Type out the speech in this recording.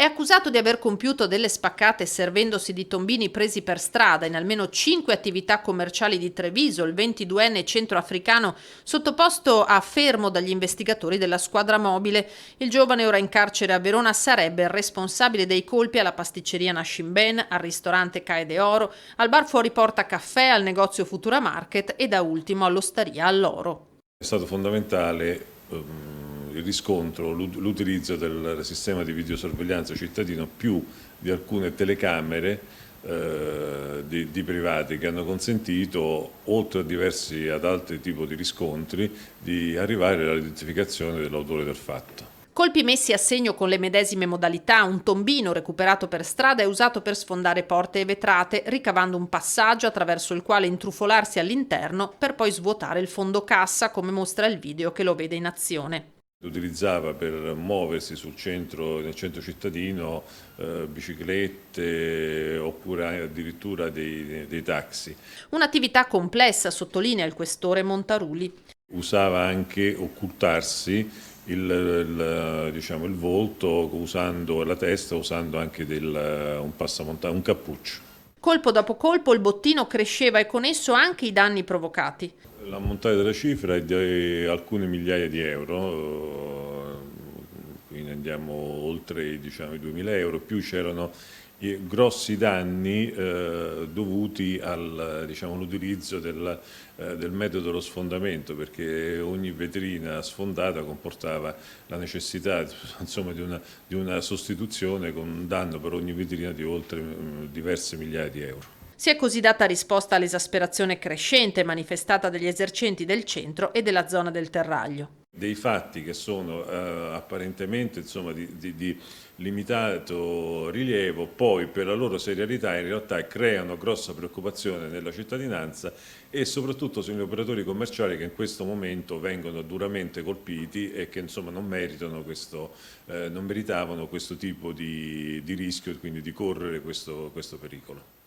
È accusato di aver compiuto delle spaccate servendosi di tombini presi per strada in almeno 5 attività commerciali di Treviso, il 22enne centroafricano sottoposto a fermo dagli investigatori della squadra mobile. Il giovane, ora in carcere a Verona, sarebbe il responsabile dei colpi alla pasticceria Nascim Ben, al ristorante Cae de Oro, al bar Fuori Porta Caffè, al negozio Futura Market e da ultimo all'osteria All'Oro. È stato fondamentale il riscontro, l'utilizzo del sistema di videosorveglianza cittadino più di alcune telecamere di privati che hanno consentito, oltre ad altri tipi di riscontri, di arrivare all'identificazione dell'autore del fatto. Colpi messi a segno con le medesime modalità, un tombino recuperato per strada è usato per sfondare porte e vetrate, ricavando un passaggio attraverso il quale intrufolarsi all'interno per poi svuotare il fondo cassa, come mostra il video che lo vede in azione. Lo utilizzava per muoversi nel centro cittadino, biciclette oppure addirittura dei taxi. Un'attività complessa, sottolinea il questore Montaruli. Usava anche occultarsi il volto usando la testa, usando anche un cappuccio. Colpo dopo colpo il bottino cresceva e con esso anche i danni provocati. L'ammontare della cifra è di alcune migliaia di euro, quindi andiamo oltre i 2.000 euro, più c'erano i grossi danni dovuti all'utilizzo del metodo dello sfondamento, perché ogni vetrina sfondata comportava la necessità insomma, di una sostituzione con un danno per ogni vetrina di oltre diverse migliaia di euro. Si è così data risposta all'esasperazione crescente manifestata dagli esercenti del centro e della zona del Terraglio. Dei fatti che sono apparentemente insomma, di limitato rilievo, poi per la loro serialità in realtà creano grossa preoccupazione nella cittadinanza e soprattutto sugli operatori commerciali che in questo momento vengono duramente colpiti e che insomma, non meritavano questo tipo di rischio e quindi di correre questo pericolo.